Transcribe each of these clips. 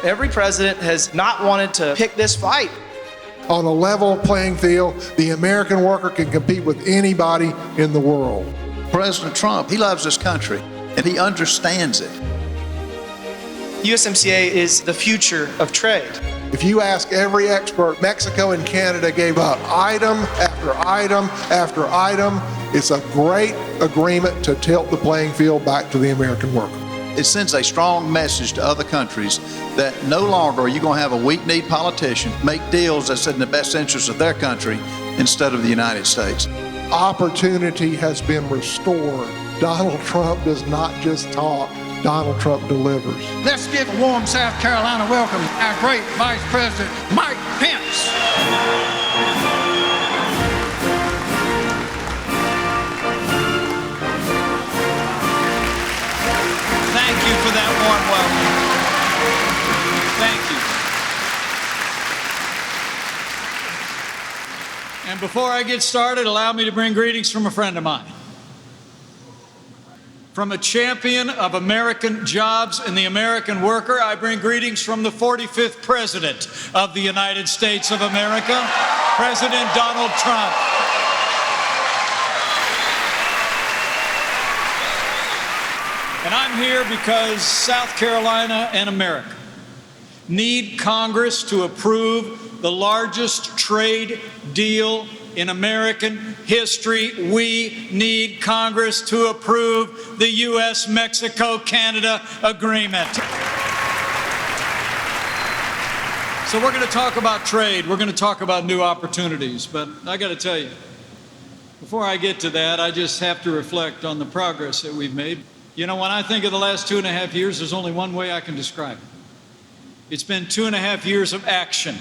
Every president has not wanted to pick this fight. On a level playing field, the American worker can compete with anybody in the world. President Trump, he loves this country, and he understands it. USMCA is the future of trade. If you ask every expert, Mexico and Canada gave up item after item after item. It's a great agreement to tilt the playing field back to the American worker. It sends a strong message to other countries that no longer are you going to have a weak-kneed politician make deals that's in the best interest of their country instead of the United States. Opportunity has been restored. Donald Trump does not just talk. Donald Trump delivers. Let's give a warm South Carolina welcome to our great Vice President, Mike Pence. Thank you for that warm welcome. Thank you. And before I get started, allow me to bring greetings from a friend of mine. From a champion of American jobs and the American worker, I bring greetings from the 45th President of the United States of America, President Donald Trump. And I'm here because South Carolina and America need Congress to approve the largest trade deal in American history. We need Congress to approve the US-Mexico-Canada agreement. So we're going to talk about trade. We're going to talk about new opportunities. But I got to tell you, before I get to that, I just have to reflect on the progress that we've made. You know, when I think of the last 2.5 years, there's only one way I can describe it. It's been 2.5 years of action,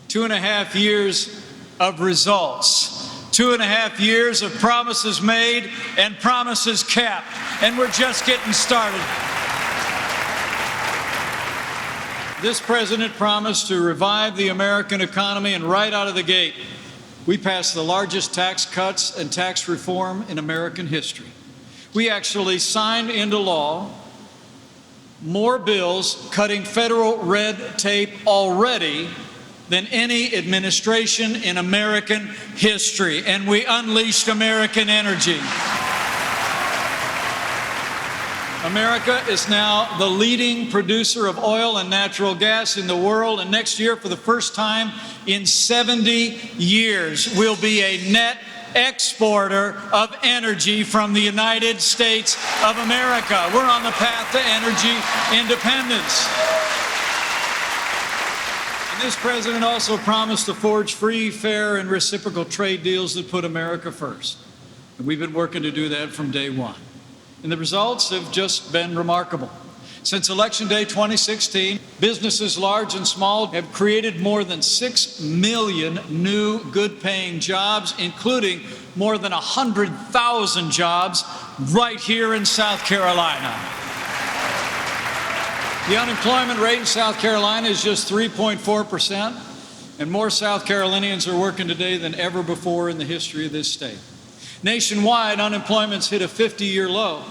2.5 years of results, 2.5 years of promises made and promises kept, and we're just getting started. This president promised to revive the American economy, and right out of the gate, we passed the largest tax cuts and tax reform in American history. We actually signed into law more bills cutting federal red tape already than any administration in American history, and we unleashed American energy. America is now the leading producer of oil and natural gas in the world, and next year, for the first time in 70 years, we'll be a net exporter of energy from the United States of America. We're on the path to energy independence. And this president also promised to forge free, fair, and reciprocal trade deals that put America first. And we've been working to do that from day one. And the results have just been remarkable. Since Election Day 2016, businesses large and small have created more than 6 million new good-paying jobs, including more than 100,000 jobs right here in South Carolina. The unemployment rate in South Carolina is just 3.4%, and more South Carolinians are working today than ever before in the history of this state. Nationwide, unemployment's hit a 50-year low.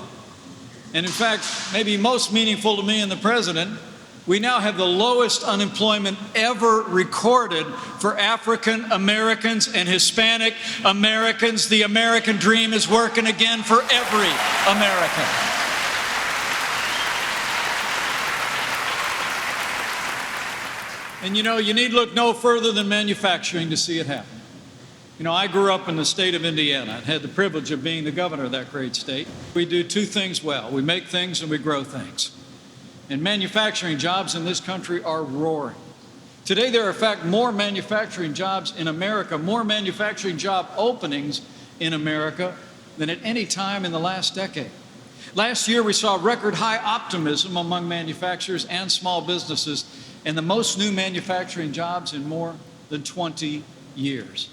And in fact, maybe most meaningful to me and the president, we now have the lowest unemployment ever recorded for African Americans and Hispanic Americans. The American dream is working again for every American. And you know, you need look no further than manufacturing to see it happen. You know, I grew up in the state of Indiana and had the privilege of being the governor of that great state. We do two things well. We make things and we grow things. And manufacturing jobs in this country are roaring. Today, there are, in fact, more manufacturing jobs in America, more manufacturing job openings in America than at any time in the last decade. Last year, we saw record high optimism among manufacturers and small businesses, and the most new manufacturing jobs in more than 20 years.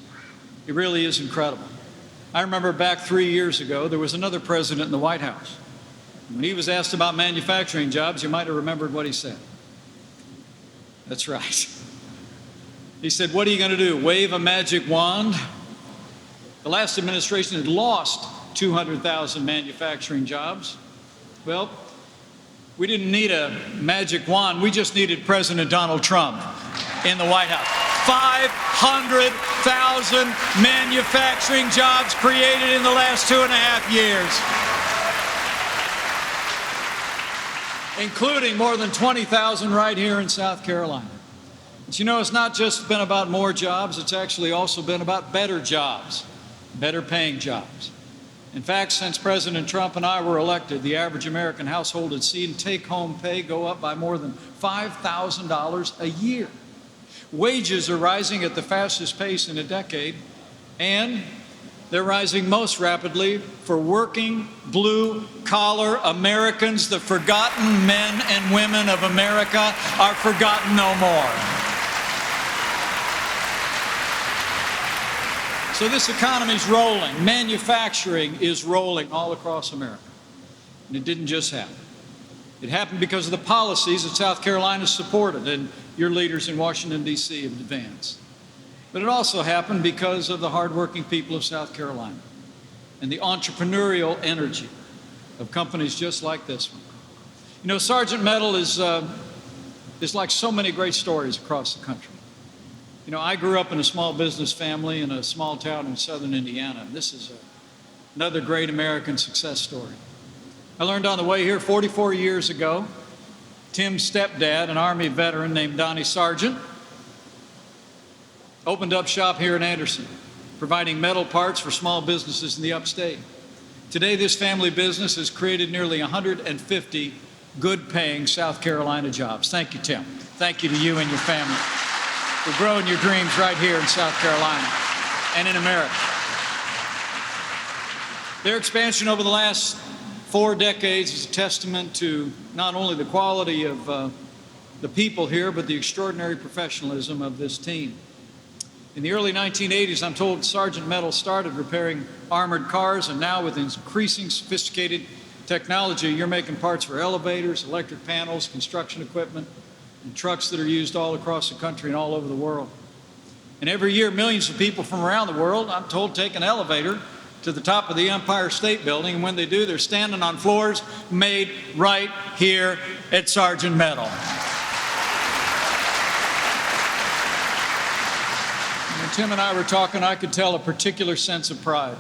It really is incredible. I remember back 3 years ago, there was another president in the White House. When he was asked about manufacturing jobs, you might have remembered what he said. That's right. He said, "What are you going to do, wave a magic wand?" The last administration had lost 200,000 manufacturing jobs. Well, We didn't need a magic wand. We just needed President Donald Trump in the White House. 500,000 manufacturing jobs created in the last 2.5 years, including more than 20,000 right here in South Carolina. But you know, it's not just been about more jobs, it's actually also been about better jobs, better paying jobs. In fact, since President Trump and I were elected, the average American household had seen take-home pay go up by more than $5,000 a year. Wages are rising at the fastest pace in a decade, and they're rising most rapidly for working, blue-collar Americans. The forgotten men and women of America are forgotten no more. So this economy's rolling. Manufacturing is rolling all across America. And it didn't just happen. It happened because of the policies that South Carolina supported and your leaders in Washington, D.C. have advanced. But it also happened because of the hardworking people of South Carolina and the entrepreneurial energy of companies just like this one. You know, Sergeant Metal is like so many great stories across the country. You know, I grew up in a small business family in a small town in southern Indiana, and this is another great American success story. I learned on the way here 44 years ago, Tim's stepdad, an Army veteran named Donnie Sargent, opened up shop here in Anderson, providing metal parts for small businesses in the upstate. Today, this family business has created nearly 150 good-paying South Carolina jobs. Thank you, Tim. Thank you to you and your family for growing your dreams right here in South Carolina and in America. Their expansion over the last 4 decades is a testament to not only the quality of the people here, but the extraordinary professionalism of this team. In the early 1980s, I'm told Sergeant Metal started repairing armored cars, and now with increasing sophisticated technology, you're making parts for elevators, electric panels, construction equipment, and trucks that are used all across the country and all over the world. And every year, millions of people from around the world, I'm told, take an elevator to the top of the Empire State Building, and when they do, they're standing on floors made right here at Sergeant Metal. When Tim and I were talking, I could tell a particular sense of pride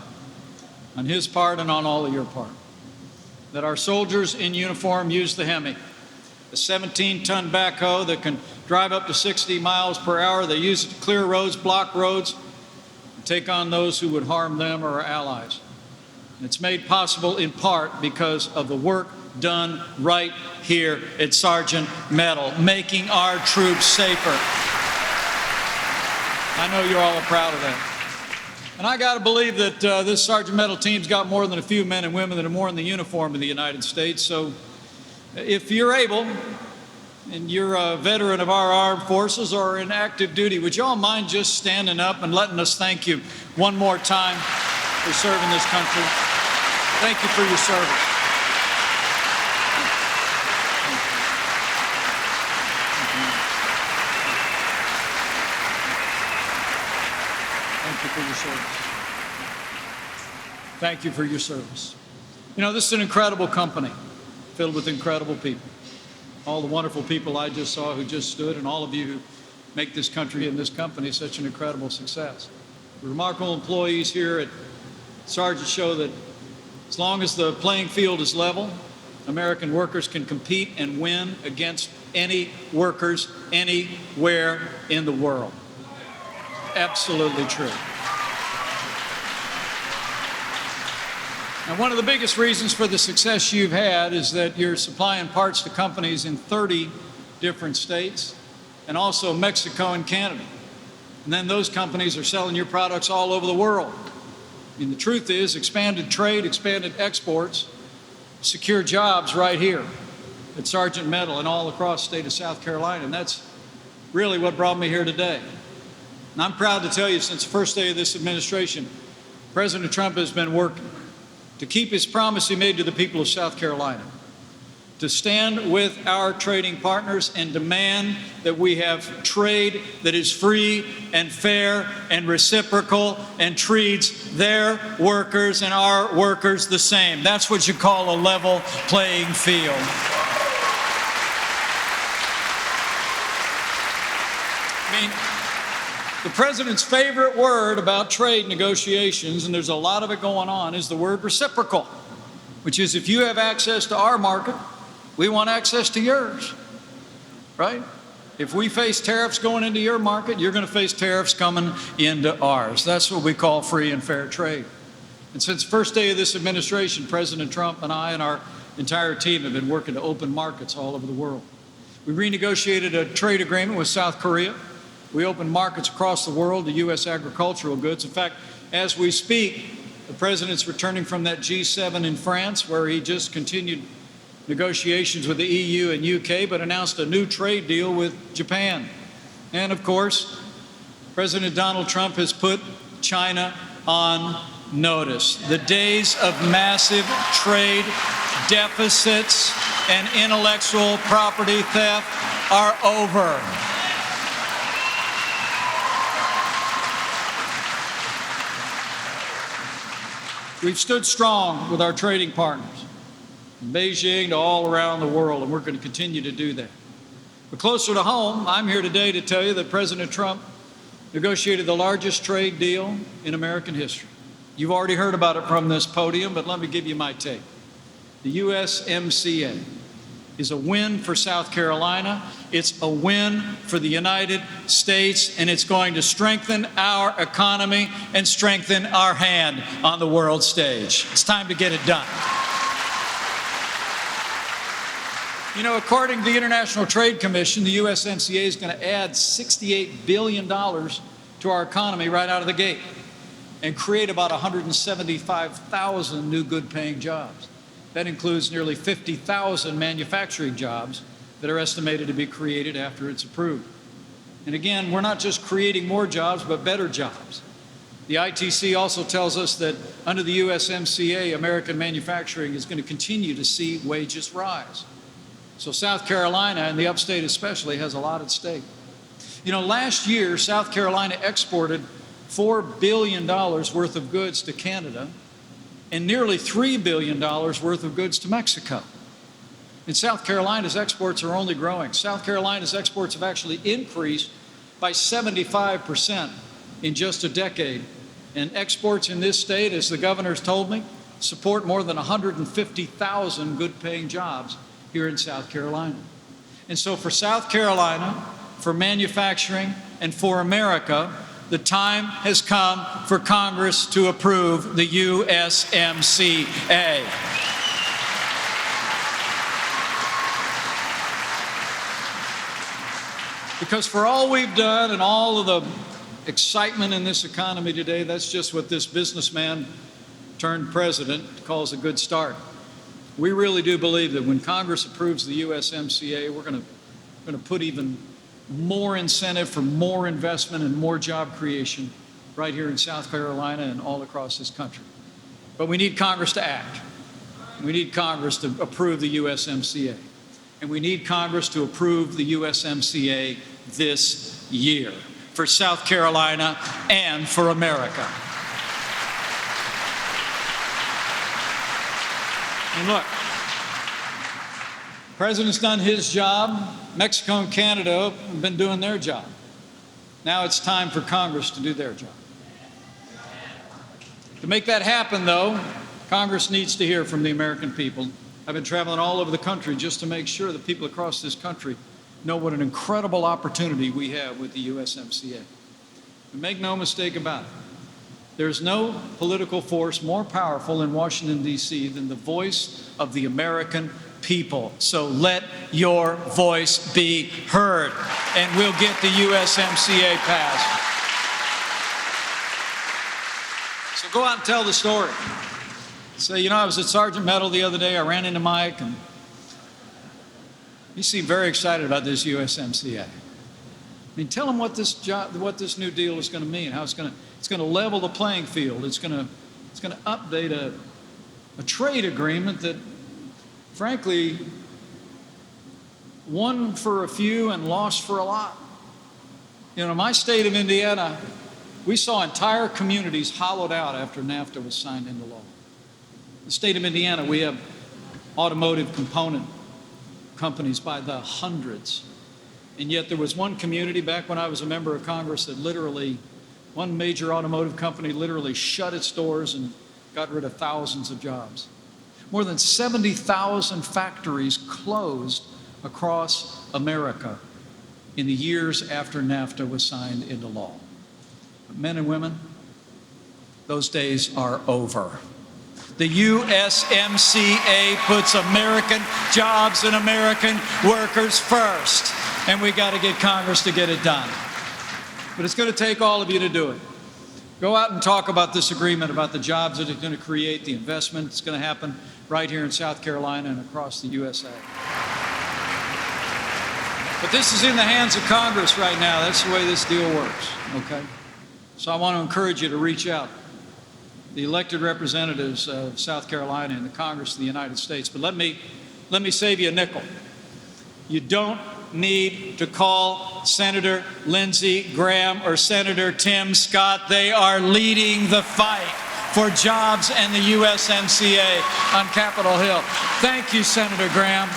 on his part and on all of your part, that our soldiers in uniform use the Hemi, a 17-ton backhoe that can drive up to 60 miles per hour. They use it to clear roads, block roads, and take on those who would harm them or our allies. And it's made possible in part because of the work done right here at Sergeant Metal, making our troops safer. I know you all are proud of that. And I got to believe that this Sergeant Metal team's got more than a few men and women that are more in the uniform in the United States. So if you're able, and you're a veteran of our armed forces or in active duty, would you all mind just standing up and letting us thank you one more time for serving this country? Thank you for your service. Thank you for your service. Thank you for your service. You know, this is an incredible company filled with incredible people. All the wonderful people I just saw who just stood, and all of you who make this country and this company such an incredible success. The remarkable employees here at Sargent show that as long as the playing field is level, American workers can compete and win against any workers anywhere in the world. Absolutely true. And one of the biggest reasons for the success you've had is that you're supplying parts to companies in 30 different states and also Mexico and Canada. And then those companies are selling your products all over the world. I mean, the truth is, expanded trade, expanded exports, secure jobs right here at Sergeant Metal and all across the state of South Carolina. And that's really what brought me here today. And I'm proud to tell you, since the first day of this administration, President Trump has been working to keep his promise he made to the people of South Carolina, to stand with our trading partners and demand that we have trade that is free and fair and reciprocal and treats their workers and our workers the same. That's what you call a level playing field. I mean, the president's favorite word about trade negotiations, and there's a lot of it going on, is the word reciprocal, which is if you have access to our market, we want access to yours, right? If we face tariffs going into your market, you're going to face tariffs coming into ours. That's what we call free and fair trade. And since the first day of this administration, President Trump and I and our entire team have been working to open markets all over the world. We renegotiated a trade agreement with South Korea. We opened markets across the world to U.S. agricultural goods. In fact, as we speak, the president's returning from that G7 in France, where he just continued negotiations with the EU and UK, but announced a new trade deal with Japan. And of course, President Donald Trump has put China on notice. The days of massive trade deficits and intellectual property theft are over. We've stood strong with our trading partners, from Beijing to all around the world, and we're going to continue to do that. But closer to home, I'm here today to tell you that President Trump negotiated the largest trade deal in American history. You've already heard about it from this podium, but let me give you my take. The USMCA is a win for South Carolina. It's a win for the United States, and it's going to strengthen our economy and strengthen our hand on the world stage. It's time to get it done. You know, according to the International Trade Commission, the USMCA is going to add $68 billion to our economy right out of the gate and create about 175,000 new good-paying jobs. That includes nearly 50,000 manufacturing jobs that are estimated to be created after it's approved. And again, we're not just creating more jobs, but better jobs. The ITC also tells us that under the USMCA, American manufacturing is going to continue to see wages rise. So South Carolina, and the upstate especially, has a lot at stake. You know, last year, South Carolina exported $4 billion worth of goods to Canada and nearly $3 billion worth of goods to Mexico. And South Carolina's exports are only growing. South Carolina's exports have actually increased by 75% in just a decade. And exports in this state, as the governor's told me, support more than 150,000 good-paying jobs here in South Carolina. And so for South Carolina, for manufacturing, and for America, the time has come for Congress to approve the USMCA. Because for all we've done and all of the excitement in this economy today, that's just what this businessman turned president calls a good start. We really do believe that when Congress approves the USMCA, we're going to put even more incentive for more investment and more job creation right here in South Carolina and all across this country. But we need Congress to act. We need Congress to approve the USMCA. And we need Congress to approve the USMCA this year for South Carolina and for America. And look, the President's done his job. Mexico and Canada have been doing their job. Now it's time for Congress to do their job. To make that happen, though, Congress needs to hear from the American people. I've been traveling all over the country just to make sure that people across this country know what an incredible opportunity we have with the USMCA. And make no mistake about it, there's no political force more powerful in Washington, D.C. than the voice of the American people. So let your voice be heard, and we'll get the USMCA passed. So go out and tell the story. Say, you know, I was at Sergeant Metal the other day. I ran into Mike, and he seemed very excited about this USMCA. I mean, tell him what this new deal is going to mean, how it's going to level the playing field. It's going to update a trade agreement that, frankly, won for a few and lost for a lot. You know, in my state of Indiana, we saw entire communities hollowed out after NAFTA was signed into law. In the state of Indiana, we have automotive component companies by the hundreds. And yet there was one community back when I was a member of Congress that literally, one major automotive company literally shut its doors and got rid of thousands of jobs. More than 70,000 factories closed across America in the years after NAFTA was signed into law. But men and women, those days are over. The USMCA puts American jobs and American workers first, and we got to get Congress to get it done. But it's going to take all of you to do it. Go out and talk about this agreement, about the jobs that it's going to create, the investment that's going to happen right here in South Carolina and across the USA. But this is in the hands of Congress right now. That's the way this deal works, okay? So I want to encourage you to reach out. The elected representatives of South Carolina and the Congress of the United States. But let me save you a nickel. You don't need to call Senator Lindsey Graham or Senator Tim Scott. They are leading the fight for jobs and the USMCA on Capitol Hill. Thank you, Senator Graham.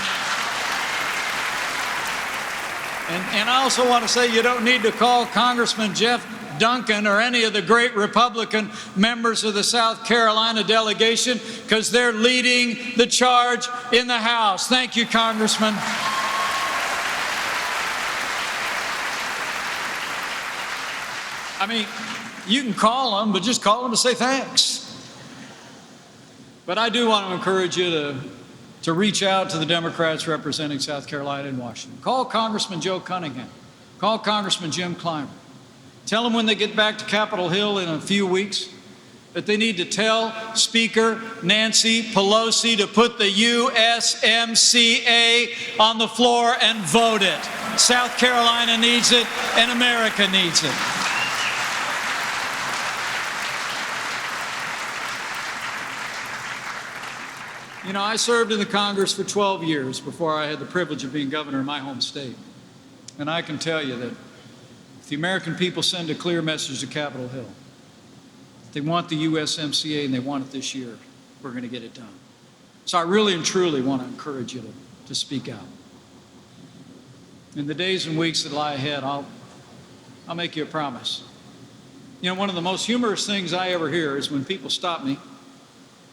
And I also want to say you don't need to call Congressman Jeff Duncan or any of the great Republican members of the South Carolina delegation, because they're leading the charge in the House. Thank you, Congressman. I mean, you can call them, but just call them to say thanks. But I do want to encourage you to reach out to the Democrats representing South Carolina and Washington. Call Congressman Joe Cunningham. Call Congressman Jim Clymer. Tell them when they get back to Capitol Hill in a few weeks that they need to tell Speaker Nancy Pelosi to put the USMCA on the floor and vote it. South Carolina needs it, and America needs it. You know, I served in the Congress for 12 years before I had the privilege of being governor in my home state. And I can tell you that if the American people send a clear message to Capitol Hill, they want the USMCA and they want it this year, we're going to get it done. So I really and truly want to encourage you to speak out. In the days and weeks that lie ahead, I'll make you a promise. You know, one of the most humorous things I ever hear is when people stop me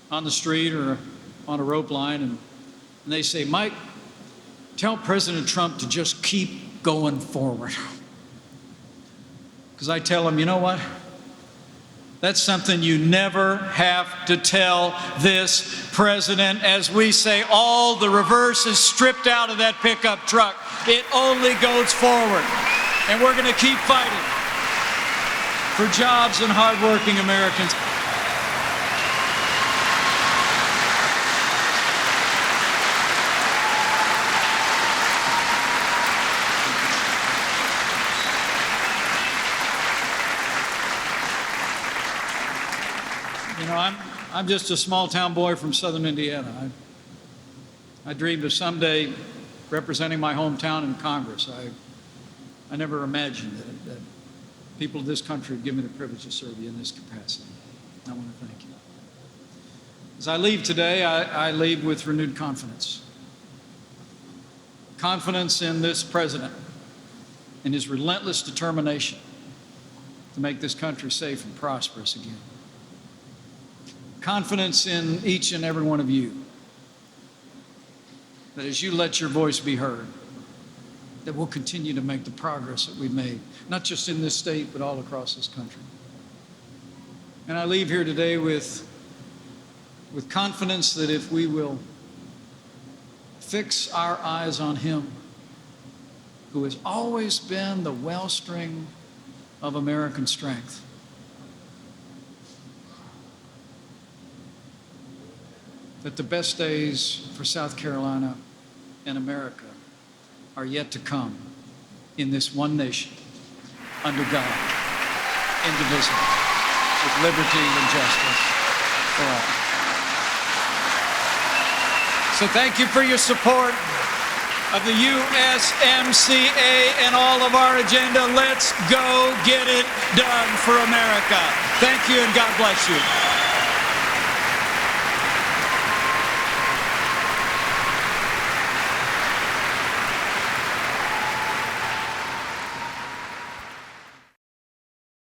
on the street or on a rope line and they say, Mike, tell President Trump to just keep going forward. Because I tell them, you know what? That's something you never have to tell this president. As we say, all the reverse is stripped out of that pickup truck. It only goes forward. And we're going to keep fighting for jobs and hardworking Americans. You know, I'm just a small-town boy from southern Indiana. I dreamed of someday representing my hometown in Congress. I never imagined that people of this country would give me the privilege to serve you in this capacity. I want to thank you. As I leave today, I leave with renewed confidence. Confidence in this president and his relentless determination to make this country safe and prosperous again. Confidence in each and every one of you, that as you let your voice be heard, that we'll continue to make the progress that we've made, not just in this state, but all across this country. And I leave here today with confidence that if we will fix our eyes on him, who has always been the wellspring of American strength, that the best days for South Carolina and America are yet to come in this one nation, under God, indivisible, with liberty and justice for all. So thank you for your support of the USMCA and all of our agenda. Let's go get it done for America. Thank you and God bless you.